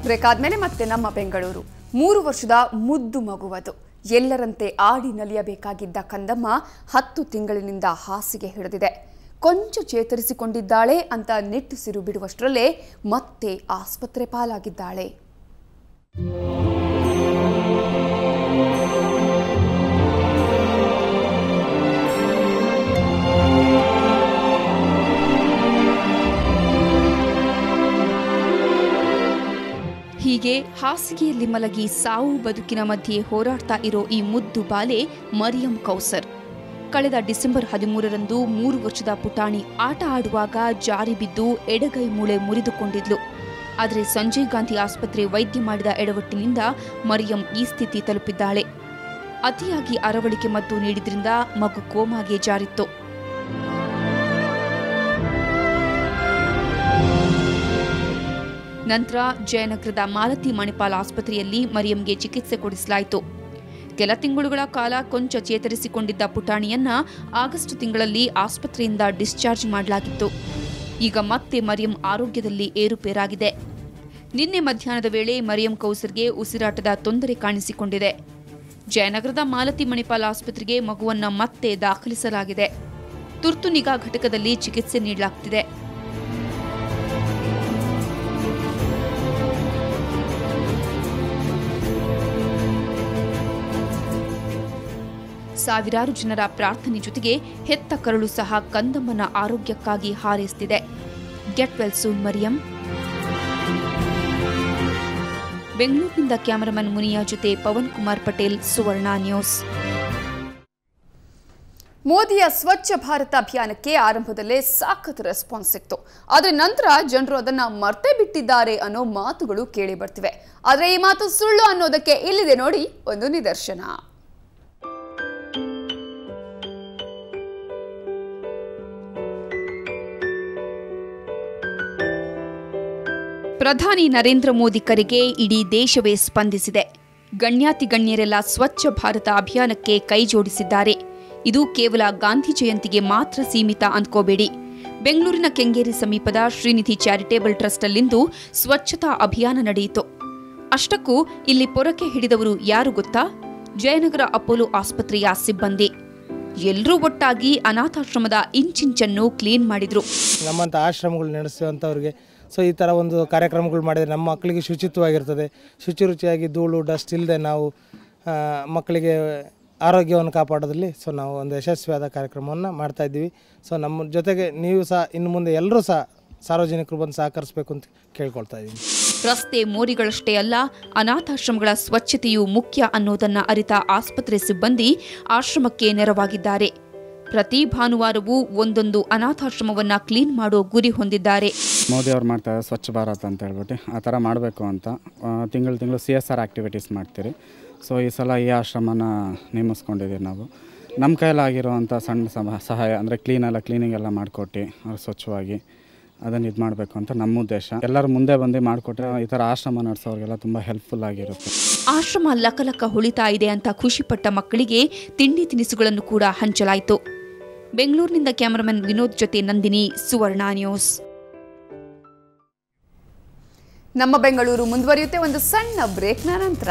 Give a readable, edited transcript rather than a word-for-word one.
Break ಆದ್ಮೇಲೆ ಮತ್ತೆ ನಮ್ಮ ಬೆಂಗಳೂರು 3 ವರ್ಷದ ಮುದ್ದು ಮಗುವದು ಎಲ್ಲರಂತೆ ಆಡಿ ನಲಿಯಬೇಕಾಗಿದ್ದ ಕಂದಮ್ಮ 10 ತಿಂಗಳಿನಿಂದ ಹಾಸಿಗೆ ಹಿಡಿದಿದೆ. ಕೊಂಚ ಚೇತರಿಸಿಕೊಂಡಿದ್ದಾಳೆ ಅಂತ ನಿಟ್ಟುಸಿರು ಬಿಡುವಷ್ಟರಲ್ಲೇ ಮತ್ತೆ ಆಸ್ಪತ್ರೆ ಪಾಲಾಗಿದ್ದಾಳೆ. ಹೀಗೆ ಹಾಸಿಗೆಯಲ್ಲಿ ಮಲಗಿ ಸಾವು ಬದುಕಿನ ಮಧ್ಯೆ ಹೋರಾಡ್ತಾ ಇರೋ ಈ ಮುದ್ದು ಬಾಲೆ ಮರಿಯಂ ಕೌಸರ್. ಕಳೆದ ಡಿಸೆಂಬರ್ 13ರಂದು 3 ವರ್ಷದ ಪುಟಾಣಿ ಆಟ ಆಡುವಾಗ ಜಾರಿ ಬಿದ್ದು ಎಡಗೈ ಮೂಳೆ ಮುರಿದುಕೊಂಡಿದ್ಲು. ಆದರೆ ಸಂಜಯ್ ಗಾಂಧಿ ಆಸ್ಪತ್ರೆ ವೈದ್ಯ ಮಾಡಿದ ಎಡವಟ್ಟಿನಿಂದ ಮರಿಯಂ ಈ ಸ್ಥಿತಿ ತಲುಪಿದ್ದಾಳೆ. ಅತಿಯಾಗಿ ಅರವಳಿಕೆ ಮದ್ದು ನೀಡಿದ್ರಿಂದ ಮಗು ಕೋಮಾಗೆ ಜಾರಿತ್ತು. ನಂತರ ಜಯನಗರದ ಮಾಲತಿ ಮಣಿಪಾಲ್ ಆಸ್ಪತ್ರೆಯಲ್ಲಿ ಮರಿಯಂಗೆ ಚಿಕಿತ್ಸೆ ಕೊಡಿಸಲಾಯಿತು. ಕೆಲ ತಿಂಗಳುಗಳ ಕಾಲ ಕೊಂಚ ಚೇತರಿಸಿಕೊಂಡಿದ್ದ ಪುಟಾಣಿಯನ್ನ ಆಗಸ್ಟ್ ತಿಂಗಳಲ್ಲಿ ಆಸ್ಪತ್ರೆಯಿಂದ ಡಿಸ್ಚಾರ್ಜ್ ಮಾಡಲಾಗಿತ್ತು. ಈಗ ಮತ್ತೆ ಮರಿಯಂ ಆರೋಗ್ಯದಲ್ಲಿ ಏರುಪೇರಾಗಿದೆ. ನಿನ್ನೆ ಮಧ್ಯಾಹ್ನದ ವೇಳೆ ಮರಿಯಂ ಕೌಸರ್ಗೆ ಉಸಿರಾಟದ ತೊಂದರೆ ಕಾಣಿಸಿಕೊಂಡಿದೆ. ಜಯನಗರದ ಮಾಲತಿ ಮಣಿಪಾಲ್ ಆಸ್ಪತ್ರೆಗೆ ಮಗುವನ್ನ ಮತ್ತೆ ದಾಖಲಿಸಲಾಗಿದೆ. ತುರ್ತು ನಿಗಾ ಘಟಕದಲ್ಲಿ ಚಿಕಿತ್ಸೆ ನೀಡಲಾಗುತ್ತಿದೆ. ಸಾವಿರಾರು ಜನರ ಪ್ರಾರ್ಥನೆ ಜೊತೆಗೆ ಹೆತ್ತ ಕರುಳು ಸಹ ಕಂದಮ್ಮನ ಆರೋಗ್ಯಕ್ಕಾಗಿ ಹಾರೈಸುತ್ತಿದೆ. Get well soon Maryam. ಬೆಂಗಳೂರಿನಿಂದ ಕ್ಯಾಮರಾಮನ್ ಮುನಿಯಾ ಜೊತೆ ಪವನ್ ಕುಮಾರ್ ಪಟೇಲ್, ಸುವರ್ಣ ನ್ಯೂಸ್. ಮೋದಿಯ ಸ್ವಚ್ಛ ಭಾರತ ಅಭಿಯಾನಕ್ಕೆ ಆರಂಭದಲ್ಲೇ ಸಾಕತ್ ರೆಸ್ಪಾನ್ಸ್ ಸಿಕ್ತು. ಆದರೆ ನಂತರ ಜನರು ಅದನ್ನ ಮರ್ತೇ ಬಿಟ್ಟಿದ್ದಾರೆ ಅನ್ನೋ ಮಾತುಗಳು ಕೇಳಿ ಬರ್ತಿವೆ. ಆದರೆ ಈ ಮಾತು ಸುಳ್ಳು ಅನ್ನೋದಕ್ಕೆ ಇಲ್ಲಿದೆ ನೋಡಿ ಒಂದು ನಿದರ್ಶನ. ಪ್ರಧಾನಿ ನರೇಂದ್ರ ಮೋದಿ ಕರೆಗೆ ಇಡೀ ದೇಶವೇ ಸ್ಪಂದಿಸಿದೆ. ಗಣ್ಯಾತಿ ಗಣ್ಯರೆಲ್ಲ ಸ್ವಚ್ಛ ಭಾರತ ಅಭಿಯಾನಕ್ಕೆ ಕೈ ಜೋಡಿಸಿದ್ದಾರೆ. ಇದು ಕೇವಲ ಗಾಂಧಿ ಜಯಂತಿಗೆ ಮಾತ್ರ ಸೀಮಿತ ಅಂದ್ಕೋಬೇಡಿ. ಬೆಂಗಳೂರಿನ ಕೆಂಗೇರಿ ಸಮೀಪದ ಶ್ರೀನಿಧಿ ಚಾರಿಟೇಬಲ್ ಟ್ರಸ್ಟ್ನಲ್ಲಿಂದು ಸ್ವಚ್ಛತಾ ಅಭಿಯಾನ ನಡೆಯಿತು. ಅಷ್ಟಕ್ಕೂ ಇಲ್ಲಿ ಪೊರಕೆ ಹಿಡಿದವರು ಯಾರು ಗೊತ್ತಾ? ಜಯನಗರ ಅಪೋಲೋ ಆಸ್ಪತ್ರೆಯ ಸಿಬ್ಬಂದಿ. ಎಲ್ಲರೂ ಒಟ್ಟಾಗಿ ಅನಾಥಾಶ್ರಮದ ಇಂಚಿಂಚನ್ನು ಕ್ಲೀನ್ ಮಾಡಿದ್ರು. ನಮ್ಮಂಥ ಆಶ್ರಮಗಳು ನಡೆಸುವಂಥವ್ರಿಗೆ ಈ ಥರ ಒಂದು ಕಾರ್ಯಕ್ರಮಗಳು ಮಾಡಿದರೆ ನಮ್ಮ ಮಕ್ಕಳಿಗೆ ಶುಚಿತ್ವವಾಗಿರ್ತದೆ. ಶುಚಿರುಚಿಯಾಗಿ ಧೂಳು ಡಸ್ಟ್ ಇಲ್ಲದೆ ನಾವು ಮಕ್ಕಳಿಗೆ ಆರೋಗ್ಯವನ್ನು ಕಾಪಾಡೋದ್ರಲ್ಲಿ ನಾವು ಒಂದು ಯಶಸ್ವಿಯಾದ ಕಾರ್ಯಕ್ರಮವನ್ನು ಮಾಡ್ತಾಯಿದ್ದೀವಿ. ನಮ್ಮ ಜೊತೆಗೆ ನೀವು ಸಹ ಇನ್ನು ಮುಂದೆ ಎಲ್ಲರೂ ಸಹ ಸಾರ್ವಜನಿಕರು ಬಂದು ಸಹಕರಿಸಬೇಕು ಅಂತ ಕೇಳ್ಕೊಳ್ತಾ ಇದ್ದೀನಿ. ರಸ್ತೆ ಮೋರಿಗಳಷ್ಟೇ ಅಲ್ಲ, ಅನಾಥಾಶ್ರಮಗಳ ಸ್ವಚ್ಛತೆಯೂ ಮುಖ್ಯ ಅನ್ನೋದನ್ನ ಅರಿತ ಆಸ್ಪತ್ರೆ ಸಿಬ್ಬಂದಿ ಆಶ್ರಮಕ್ಕೆ ನೆರವಾಗಿದ್ದಾರೆ. ಪ್ರತಿ ಭಾನುವಾರವೂ ಒಂದೊಂದು ಅನಾಥಾಶ್ರಮವನ್ನ ಕ್ಲೀನ್ ಮಾಡೋ ಗುರಿ ಹೊಂದಿದ್ದಾರೆ. ಮೋದಿ ಅವ್ರು ಮಾಡ್ತಾರೆ ಸ್ವಚ್ಛ ಭಾರತ್ ಅಂತ ಹೇಳ್ಬಿಟ್ಟು ಆ ಥರ ಮಾಡಬೇಕು ಅಂತ ತಿಂಗಳು CSR ಆ್ಯಕ್ಟಿವಿಟೀಸ್ ಮಾಡ್ತೀರಿ. ಈ ಸಲ ಈ ಆಶ್ರಮನ ನೇಮಿಸ್ಕೊಂಡಿದ್ದೀವಿ ನಾವು. ನಮ್ಮ ಕೈಲಾಗಿರುವಂಥ ಸಣ್ಣ ಸಹಾಯ ಅಂದರೆ ಕ್ಲೀನಿಂಗ್ ಎಲ್ಲ ಮಾಡಿಕೊಟ್ಟು ಅವ್ರು ಸ್ವಚ್ಛವಾಗಿ ಅದನ್ನು ಇದು ಮಾಡಬೇಕು ಅಂತ ನಮ್ಮ ಉದ್ದೇಶ. ಎಲ್ಲರೂ ಮುಂದೆ ಬಂದು ಮಾಡಿಕೊಟ್ರೆ ಈ ಥರ ಆಶ್ರಮ ನಡೆಸೋರಿಗೆಲ್ಲ ತುಂಬ ಹೆಲ್ಪ್ಫುಲ್ ಆಗಿರುತ್ತೆ. ಆಶ್ರಮ ಲಕಲಕ ಹೊಳಿತಾ ಇದೆ ಅಂತ ಖುಷಿಪಟ್ಟ ಮಕ್ಕಳಿಗೆ ತಿಂಡಿ ತಿನಿಸುಗಳನ್ನು ಕೂಡ ಹಂಚಲಾಯಿತು. ಬೆಂಗಳೂರಿನಿಂದ ಕ್ಯಾಮರಾಮನ್ ವಿನೋದ್ ಜೊತೆ ನಂದಿನಿ, ಸುವರ್ಣ ನ್ಯೂಸ್. ನಮ್ಮ ಬೆಂಗಳೂರು ಮುಂದುವರಿಯುತ್ತೆ ಒಂದು ಸಣ್ಣ ಬ್ರೇಕ್ನ ನಂತರ.